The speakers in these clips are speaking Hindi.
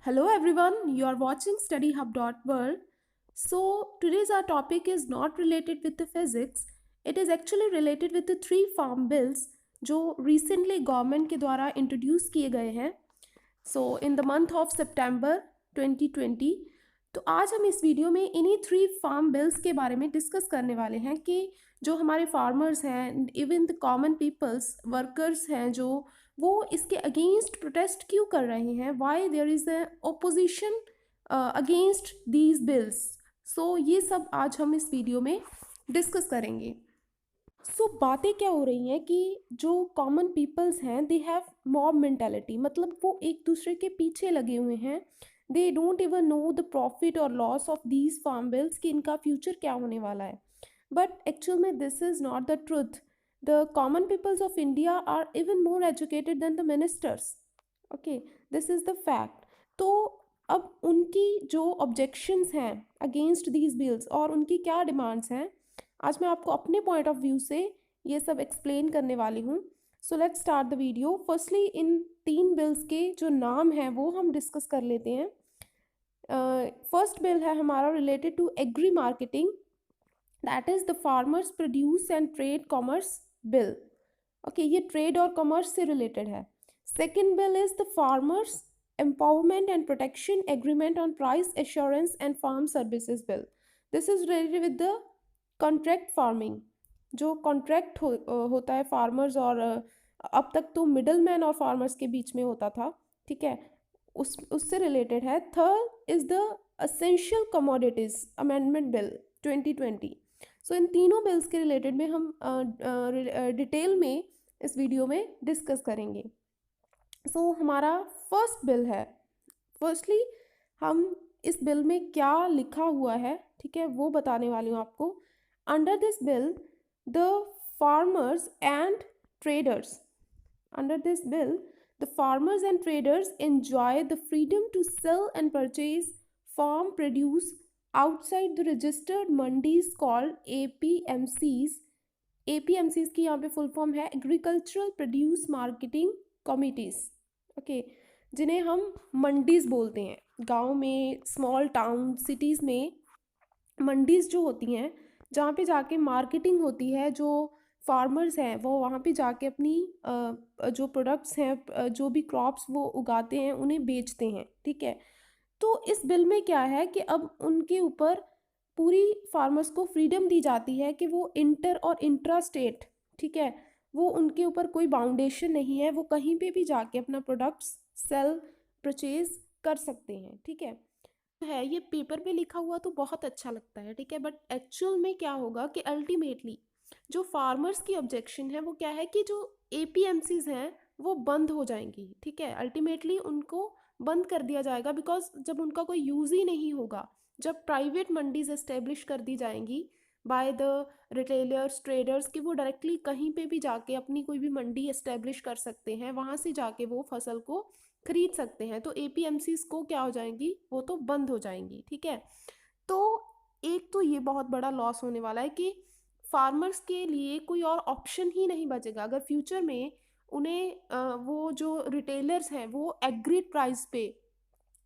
Hello everyone, you are watching studyhub.world. So today's our topic is not related with the physics, it is actually related with the three farm bills जो recently government के द्वारा introduce किए गए हैं. So in the month of September 2020. तो आज हम इस वीडियो में इन्हीं थ्री फार्म बिल्स के बारे में डिस्कस करने वाले हैं कि जो हमारे फार्मर्स हैं, even the common peoples, workers हैं, जो वो इसके अगेंस्ट प्रोटेस्ट क्यों कर रहे हैं, why there is a opposition against these bills. So ये सब आज हम इस वीडियो में डिस्कस करेंगे. बातें क्या हो रही हैं कि जो कॉमन पीपल्स हैं दे हैव मॉब मेंटालिटी, मतलब वो एक दूसरे के पीछे लगे हुए हैं. They don't even know the profit और loss of these farm bills कि इनका फ्यूचर क्या होने वाला है. बट एक्चुअल में this is not the truth. The common peoples of India are even more educated than the ministers. Okay, this is the fact. तो अब उनकी जो ऑब्जेक्शंस हैं अगेंस्ट दीज बिल्स और उनकी क्या डिमांड्स हैं, आज मैं आपको अपने पॉइंट ऑफ व्यू से ये सब एक्सप्लेन करने वाली हूँ. So let's start the video. Firstly इन तीन बिल्स के जो नाम हैं वो हम डिस्कस कर लेते हैं. फर्स्ट बिल है हमारा related to agri marketing, that is the farmers produce and trade commerce bill. Okay, ये ट्रेड और कॉमर्स से रिलेटेड है. Second bill is the farmers empowerment and protection agreement on price assurance and farm services bill. This is related with the contract farming. जो कॉन्ट्रैक्ट होता है फार्मर्स और अब तक तो मिडल मैन और फार्मर्स के बीच में होता था, ठीक है, उससे रिलेटेड है. Third is the essential commodities amendment bill 2020. सो इन तीनों बिल्स के रिलेटेड में हम डिटेल में इस वीडियो में डिस्कस करेंगे. सो हमारा फर्स्ट बिल है. फर्स्टली हम इस बिल में क्या लिखा हुआ है, ठीक है, वो बताने वाली हूँ आपको. Under this bill, the farmers and traders. Under this bill, the farmers and traders enjoy the freedom to sell and purchase farm produce outside the registered mandis called APMCs. APMCs की यहाँ पे फुल फॉर्म है Agricultural Produce Marketing Committees. Okay, जिन्हें हम मंडीज बोलते हैं. गांव में, स्मॉल टाउन, सिटीज़ में मंडीज जो होती हैं जहाँ पे जाके मार्केटिंग होती है, जो फार्मर्स हैं वो वहाँ पे जाके अपनी जो प्रोडक्ट्स हैं, जो भी क्रॉप्स वो उगाते हैं उन्हें बेचते हैं, ठीक है. तो इस बिल में क्या है कि अब उनके ऊपर पूरी फार्मर्स को फ्रीडम दी जाती है कि वो इंटर और इंट्रा स्टेट, ठीक है, वो उनके ऊपर कोई बाउंडेशन नहीं है, वो कहीं पे भी जाके अपना प्रोडक्ट्स सेल परचेज कर सकते हैं, ठीक है. ये पेपर पे लिखा हुआ तो बहुत अच्छा लगता है, ठीक है, बट एक्चुअल में क्या होगा कि अल्टीमेटली जो फार्मर्स की ऑब्जेक्शन है वो क्या है कि जो एपीएमसीज हैं वो बंद हो जाएंगी, ठीक है. अल्टीमेटली उनको बंद कर दिया जाएगा बिकॉज जब उनका कोई यूज़ ही नहीं होगा, जब प्राइवेट मंडीज एस्टेब्लिश कर दी जाएंगी बाय द रिटेलर्स, ट्रेडर्स, कि वो डायरेक्टली कहीं पे भी जाके अपनी कोई भी मंडी एस्टेब्लिश कर सकते हैं, वहाँ से जाके वो फसल को खरीद सकते हैं, तो एपीएमसीज को क्या हो जाएंगी, वो तो बंद हो जाएंगी, ठीक है. तो एक तो ये बहुत बड़ा लॉस होने वाला है कि फार्मर्स के लिए कोई और ऑप्शन ही नहीं बचेगा. अगर फ्यूचर में उन्हें वो जो रिटेलर्स हैं वो एग्रीड प्राइस पे,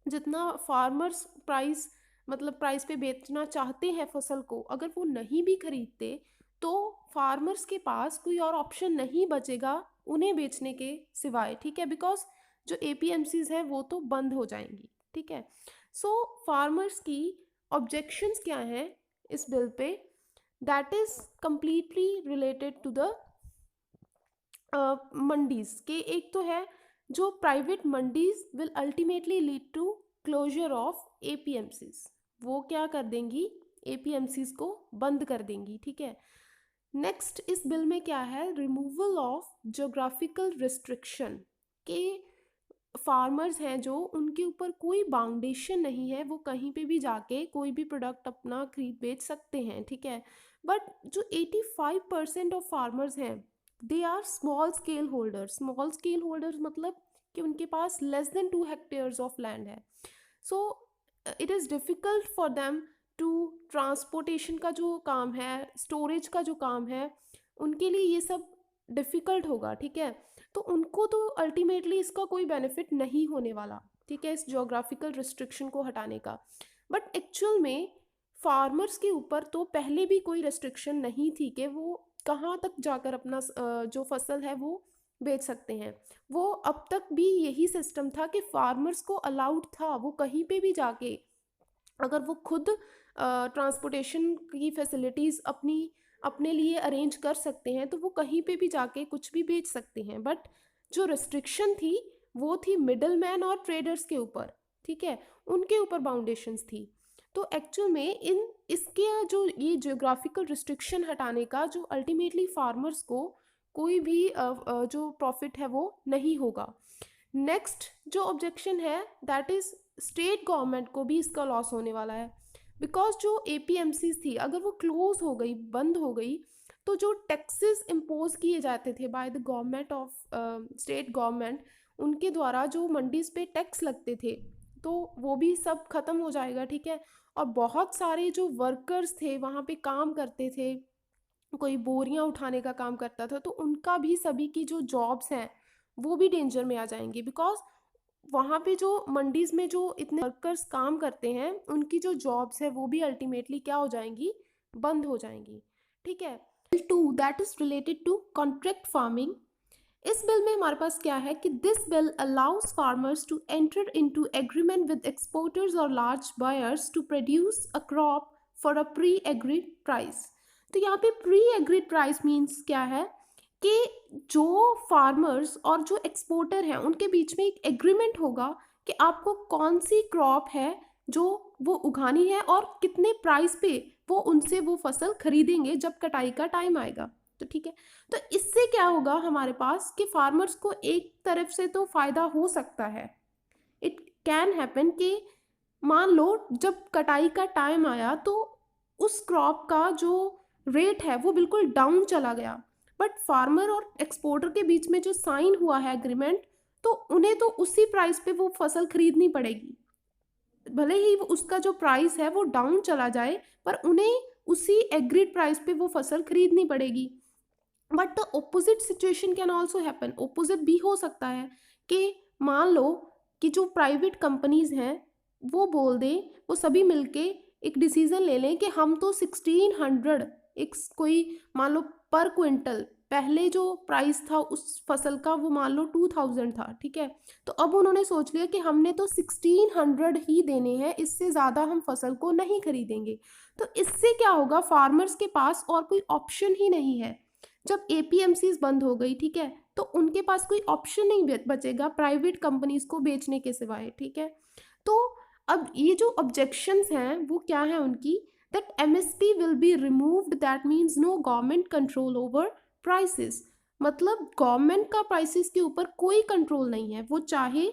जितना फार्मर्स प्राइस मतलब प्राइस पे बेचना चाहते हैं फसल को, अगर वो नहीं भी खरीदते तो फार्मर्स के पास कोई और ऑप्शन नहीं बचेगा उन्हें बेचने के सिवाय, ठीक है, बिकॉज जो एपीएमसीज हैं वो तो बंद हो जाएंगी, ठीक है. सो फार्मर्स की ऑब्जेक्शंस क्या हैं इस बिल पे, that is completely related to the mandis के. एक तो है जो private mandis will ultimately lead to closure of APMCs, वो क्या कर देंगी, एपीएमसीज को बंद कर देंगी, ठीक है. नेक्स्ट इस बिल में क्या है, रिमूवल ऑफ ज्योग्राफिकल रिस्ट्रिक्शन, के फार्मर्स हैं जो उनके ऊपर कोई बाउंडेशन नहीं है, वो कहीं पे भी जाके कोई भी प्रोडक्ट अपना खरीद बेच सकते हैं, ठीक है. बट जो 85% ऑफ फार्मर्स हैं they are small scale holders. Small scale holders मतलब कि उनके पास less than 2 hectares of land है. So it is difficult for them to transportation का जो काम है, स्टोरेज का जो काम है, उनके लिए ये सब डिफ़िकल्ट होगा, ठीक है. तो उनको तो अल्टीमेटली इसका कोई बेनिफिट नहीं होने वाला, ठीक है, इस ज्योग्राफिकल रिस्ट्रिक्शन को हटाने का। बट एक्चुअल में फार्मर्स के ऊपर तो पहले भी कोई रिस्ट्रिक्शन नहीं थी कि वो कहाँ तक जाकर अपना जो फसल है वो बेच सकते हैं। वो अब तक भी यही सिस्टम था कि फार्मर्स को अलाउड था वो कहीं पे भी जाके, अगर वो खुद ट्रांसपोर्टेशन की फैसिलिटीज़ अपने लिए अरेंज कर सकते हैं तो वो कहीं पे भी जाके कुछ भी बेच सकते हैं। बट जो रिस्ट्रिक्शन थी वो थी मिडल मैन और ट्रेडर्स के ऊपर, ठीक है, उनके ऊपर बाउंडेशंस थी। तो एक्चुअल में इसके जो ये जियोग्राफिकल रिस्ट्रिक्शन हटाने का जो अल्टीमेटली फार्मर्स को कोई भी जो प्रॉफिट है वो नहीं होगा। नेक्स्ट जो ऑब्जेक्शन है दैट इज स्टेट गवर्नमेंट को भी इसका लॉस होने वाला है। बिकॉज जो APMCs थी अगर वो क्लोज हो गई, बंद हो गई, तो जो टैक्सेस इम्पोज किए जाते थे bye the government of state government, उनके द्वारा जो मंडीज पे टैक्स लगते थे तो वो भी सब खत्म हो जाएगा, ठीक है। और बहुत सारे जो वर्कर्स थे वहाँ पे काम करते थे, कोई बोरियां उठाने का काम करता था, तो उनका भी सभी की जो जॉब्स हैं वो भी डेंजर में आ जाएंगी। बिकॉज वहाँ पे जो मंडीज में जो इतने वर्कर्स काम करते हैं उनकी जो जॉब्स है वो भी अल्टीमेटली क्या हो जाएंगी, बंद हो जाएंगी, ठीक है। Bill 2 that is related to contract farming. इस बिल में हमारे पास क्या है कि this bill allows farmers to enter into agreement with exporters और large buyers to produce a crop for a pre agreed price. तो यहाँ पे प्री एग्रीड प्राइस मीन्स क्या है कि जो फार्मर्स और जो एक्सपोर्टर हैं उनके बीच में एक एग्रीमेंट होगा कि आपको कौन सी क्रॉप है जो वो उगानी है और कितने प्राइस पे वो उनसे वो फसल खरीदेंगे जब कटाई का टाइम आएगा। तो ठीक है, तो इससे क्या होगा हमारे पास कि फार्मर्स को एक तरफ से तो फायदा हो सकता है। इट कैन हैपन कि मान लो जब कटाई का टाइम आया तो उस क्रॉप का जो रेट है वो बिल्कुल डाउन चला गया, बट फार्मर और एक्सपोर्टर के बीच में जो साइन हुआ है एग्रीमेंट, तो उन्हें तो उसी प्राइस पे वो फसल खरीदनी पड़ेगी। भले ही उसका जो प्राइस है वो डाउन चला जाए पर उन्हें उसी एग्रीड प्राइस पे वो फसल खरीदनी पड़ेगी। But the opposite situation can also happen, opposite भी हो सकता है कि मान लो कि जो प्राइवेट कंपनीज हैं वो बोल दें, वो सभी मिलके एक डिसीजन ले लें कि हम तो 1600 एक कोई मान लो पर क्विंटल, पहले जो प्राइस था उस फसल का वो मान लो 2000 था, ठीक है। तो अब उन्होंने सोच लिया कि हमने तो 1600 ही देने हैं, इससे ज़्यादा हम फसल को नहीं खरीदेंगे। तो इससे क्या होगा, फार्मर्स के पास और कोई ऑप्शन ही नहीं है। जब APMCs बंद हो गई, ठीक है, तो उनके पास कोई ऑप्शन नहीं बचेगा प्राइवेट कंपनीज को बेचने के सिवाय, ठीक है। तो अब ये जो ऑब्जेक्शंस हैं वो क्या है उनकी, that MSP will be removed, that means no government control over prices. मतलब गवर्नमेंट का प्राइसेस के ऊपर कोई कंट्रोल नहीं है, वो चाहे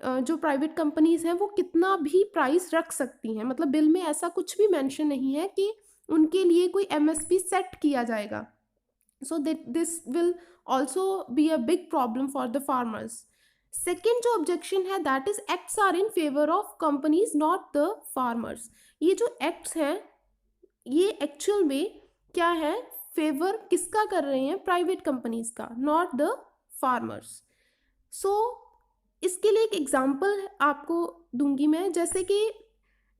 जो प्राइवेट कंपनीज हैं वो कितना भी प्राइस रख सकती हैं। मतलब बिल में ऐसा कुछ भी मेंशन नहीं है कि उनके लिए कोई MSP सेट किया जाएगा। So that this will also be a big problem for the farmers. Second जो objection है that is acts are in favor of companies not the farmers. ये जो acts हैं ये actual में क्या है, फेवर किसका कर रहे हैं, प्राइवेट कंपनीज का, नॉट द फार्मर्स। सो इसके लिए एक एग्जांपल आपको दूंगी मैं, जैसे कि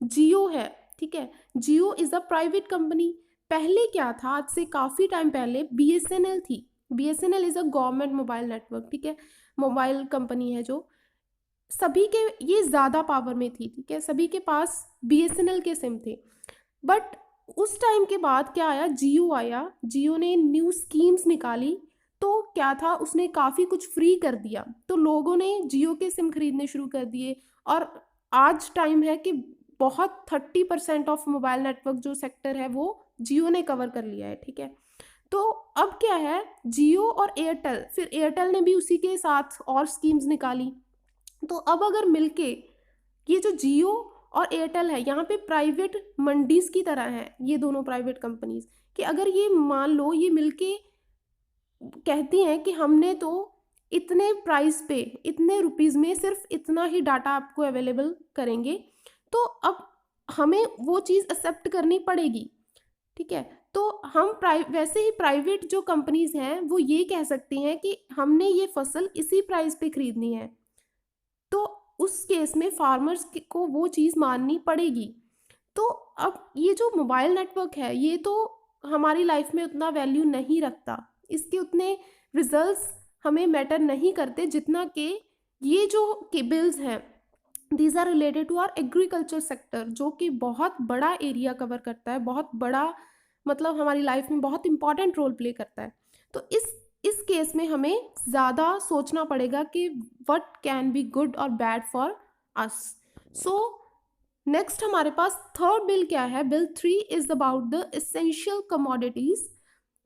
जियो है, ठीक है, जियो इज़ अ प्राइवेट कंपनी। पहले क्या था, आज से काफ़ी टाइम पहले BSNL थी। BSNL is a government mobile network, ठीक है, मोबाइल कंपनी है जो सभी के, ये ज़्यादा पावर में थी, ठीक है, सभी के पास BSNL के सिम थे। बट उस टाइम के बाद क्या आया, जियो आया, जियो ने न्यू स्कीम्स निकाली, तो क्या था उसने काफ़ी कुछ फ्री कर दिया, तो लोगों ने जियो के सिम खरीदने शुरू कर दिए। और आज टाइम है कि बहुत 30% ऑफ मोबाइल नेटवर्क जो सेक्टर है वो जियो ने कवर कर लिया है, ठीक है। तो अब क्या है, जियो और एयरटेल, फिर एयरटेल ने भी उसी के साथ और स्कीम्स निकाली। तो अब अगर मिलके ये जो जियो और एयरटेल है यहाँ पे प्राइवेट मंडीज की तरह है ये दोनों प्राइवेट कंपनीज, कि अगर ये मान लो ये मिलके कहती हैं कि हमने तो इतने प्राइस पे, इतने रुपीज़ में सिर्फ इतना ही डाटा आपको अवेलेबल करेंगे, तो अब हमें वो चीज़ एक्सेप्ट करनी पड़ेगी, ठीक है। तो हम वैसे ही प्राइवेट जो कंपनीज हैं वो ये कह सकती हैं कि हमने ये फसल इसी प्राइस पे खरीदनी है, तो उस केस में फार्मर्स को वो चीज़ माननी पड़ेगी। तो अब ये जो मोबाइल नेटवर्क है ये तो हमारी लाइफ में उतना वैल्यू नहीं रखता, इसके उतने रिजल्ट्स हमें मैटर नहीं करते जितना कि ये जो बिल्स हैं these are related to our agriculture sector, जो कि बहुत बड़ा एरिया कवर करता है, बहुत बड़ा मतलब हमारी लाइफ में बहुत इंपॉर्टेंट रोल प्ले करता है। तो इस केस में हमें ज़्यादा सोचना पड़ेगा कि व्हाट कैन बी गुड और bad for us. So next हमारे पास थर्ड बिल क्या है, bill 3 is about the essential commodities.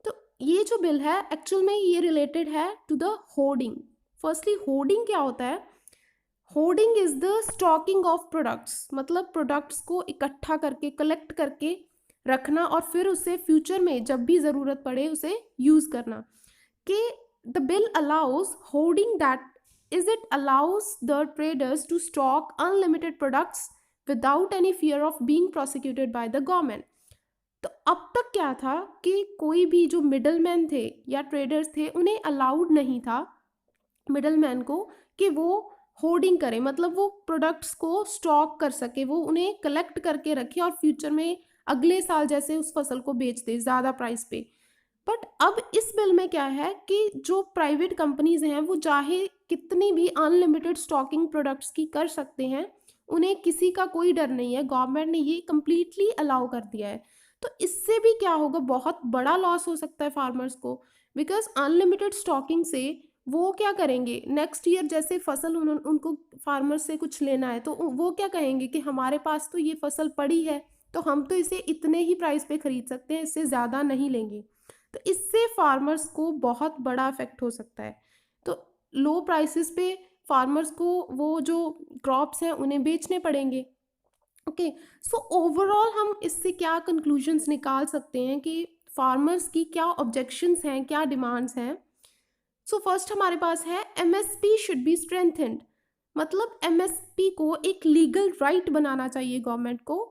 तो ये जो बिल है एक्चुअल में ये रिलेटेड है to the hoarding. Firstly hoarding क्या होता है? Hoarding is the stocking of products, मतलब प्रोडक्ट्स को इकट्ठा करके कलेक्ट करके रखना और फिर उसे फ्यूचर में जब भी ज़रूरत पड़े उसे यूज़ करना। कि the bill allows hoarding, that is it allows the traders to stock unlimited products without any fear of being prosecuted by the government. तो अब तक क्या था कि कोई भी जो मिडलमैन थे या ट्रेडर्स थे उन्हें अलाउड नहीं था मिडलमैन को कि वो होर्डिंग करें, मतलब वो प्रोडक्ट्स को स्टॉक कर सके, वो उन्हें कलेक्ट करके रखे और फ्यूचर में अगले साल जैसे उस फसल को बेच दे ज़्यादा प्राइस पे। बट अब इस बिल में क्या है कि जो प्राइवेट कंपनीज हैं वो चाहे कितनी भी अनलिमिटेड स्टॉकिंग प्रोडक्ट्स की कर सकते हैं, उन्हें किसी का कोई डर नहीं है, गवर्नमेंट ने ये कम्प्लीटली अलाउ कर दिया है। तो इससे भी क्या होगा, बहुत बड़ा लॉस हो सकता है फार्मर्स को, बिकॉज अनलिमिटेड स्टॉकिंग से वो क्या करेंगे नेक्स्ट ईयर जैसे फसल उनको फार्मर्स से कुछ लेना है तो वो क्या कहेंगे कि हमारे पास तो ये फसल पड़ी है तो हम तो इसे इतने ही प्राइस पे खरीद सकते हैं, इससे ज़्यादा नहीं लेंगे। तो इससे फार्मर्स को बहुत बड़ा इफेक्ट हो सकता है। तो लो प्राइसेस पे फार्मर्स को वो जो क्रॉप्स हैं उन्हें बेचने पड़ेंगे। ओके, सो ओवरऑल हम इससे क्या कंक्लूजन्स निकाल सकते हैं कि फार्मर्स की क्या ऑब्जेक्शंस हैं, क्या डिमांड्स हैं। सो फर्स्ट हमारे पास है एमएसपी शुड बी स्ट्रेंथेंड, मतलब एमएसपी को एक लीगल राइट बनाना चाहिए गवर्नमेंट को।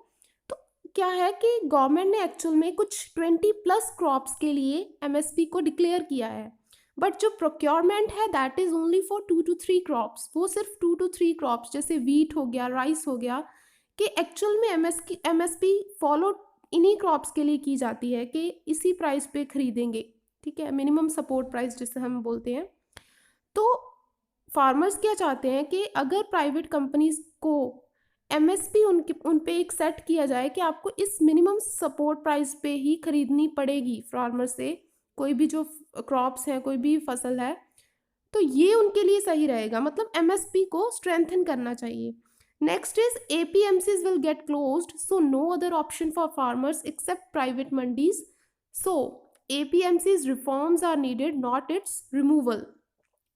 तो क्या है कि गवर्नमेंट ने एक्चुअल में कुछ 20+ क्रॉप्स के लिए एमएसपी को डिक्लेयर किया है, बट जो प्रोक्योरमेंट है that is only for 2 to 3 crops, वो सिर्फ 2 to 3 क्रॉप्स जैसे वीट हो गया, राइस हो गया, कि एक्चुअल में एमएसपी फॉलो इन्हीं क्रॉप्स के लिए की जाती है कि इसी प्राइस पे खरीदेंगे, ठीक है, मिनिमम सपोर्ट प्राइस जिसे हम बोलते हैं। तो फार्मर्स क्या चाहते हैं कि अगर प्राइवेट कंपनीज को एमएसपी उन पे एक सेट किया जाए कि आपको इस मिनिमम सपोर्ट प्राइस पे ही खरीदनी पड़ेगी फार्मर से कोई भी जो क्रॉप्स हैं, कोई भी फसल है, तो ये उनके लिए सही रहेगा, मतलब एमएसपी को स्ट्रेंथन करना चाहिए। Next is APMCs will get closed, so no other option for farmers except private mandis. So APMCs reforms are needed, not its removal.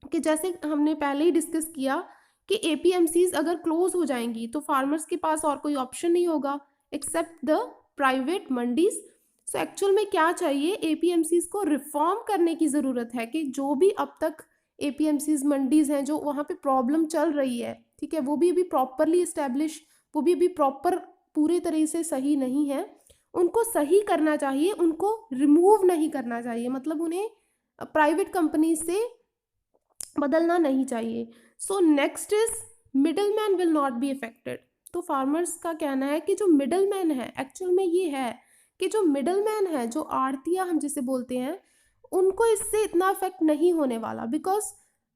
कि जैसे हमने पहले ही डिस्कस किया कि APMCs अगर क्लोज हो जाएंगी तो फार्मर्स के पास और कोई ऑप्शन नहीं होगा except the private mandis. So actual में क्या चाहिए, APMCs को रिफॉर्म करने की ज़रूरत है कि जो भी अब तक APMCs मंडीज हैं जो वहाँ पे प्रॉब्लम चल रही है, ठीक है, वो भी अभी प्रॉपरली इस्टेब्लिश, वो भी अभी प्रॉपर पूरे तरह से सही नहीं है, उनको सही करना चाहिए, उनको रिमूव नहीं करना चाहिए, मतलब उन्हें प्राइवेट कंपनी से बदलना नहीं चाहिए। So next is middle man will not be affected. तो फार्मर्स का कहना है कि जो मिडल मैन है एक्चुअल में ये है कि जो मिडल मैन है, जो आड़तिया हम जिसे बोलते हैं, उनको इससे इतना अफेक्ट नहीं होने वाला। बिकॉज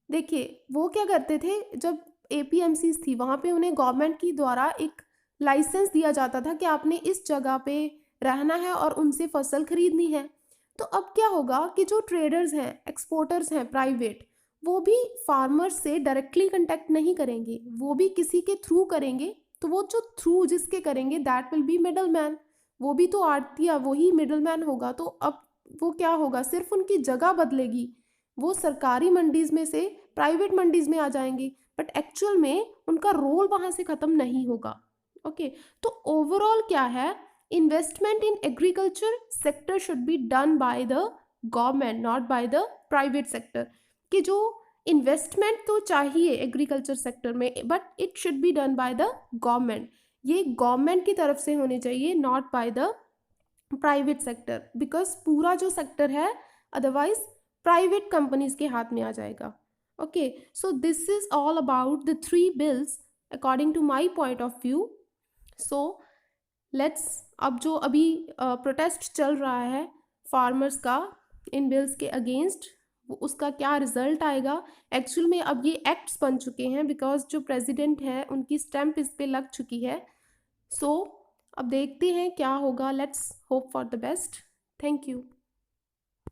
देखिए वो क्या करते थे, जब APMCs थी वहाँ पे उन्हें गवर्नमेंट की द्वारा एक लाइसेंस दिया जाता था कि आपने इस जगह पे रहना है और उनसे फसल खरीदनी है। तो अब क्या होगा कि जो ट्रेडर्स हैं, एक्सपोर्टर्स हैं प्राइवेट, वो भी फार्मर्स से डायरेक्टली कांटेक्ट नहीं करेंगे, वो भी किसी के थ्रू करेंगे। तो वो जो थ्रू जिसके करेंगे that will be middle man, वो भी तो आड़तिया वही मिडल मैन होगा। तो अब वो क्या होगा, सिर्फ उनकी जगह बदलेगी, वो सरकारी मंडीज में से प्राइवेट मंडीज में आ जाएंगे, बट एक्चुअल में उनका रोल वहाँ से ख़त्म नहीं होगा। ओके, तो ओवरऑल क्या है, investment in agriculture sector should be done by the government, not by the private sector. कि जो इन्वेस्टमेंट तो चाहिए एग्रीकल्चर सेक्टर में, but it should be done by the government, ये गवर्नमेंट की तरफ से होने चाहिए, not by the private sector, because पूरा जो सेक्टर है अदरवाइज प्राइवेट कंपनीज के हाथ में आ जाएगा। Okay, so this is all about the 3 bills according to my point of view. So let's, अब जो अभी प्रोटेस्ट चल रहा है फार्मर्स का इन बिल्स के अगेंस्ट, उसका क्या रिजल्ट आएगा। एक्चुअल में अब ये एक्ट्स बन चुके हैं बिकॉज जो प्रेसिडेंट है उनकी स्टैम्प इस पे लग चुकी है। सो अब देखते हैं क्या होगा। Let's hope for the best. Thank you.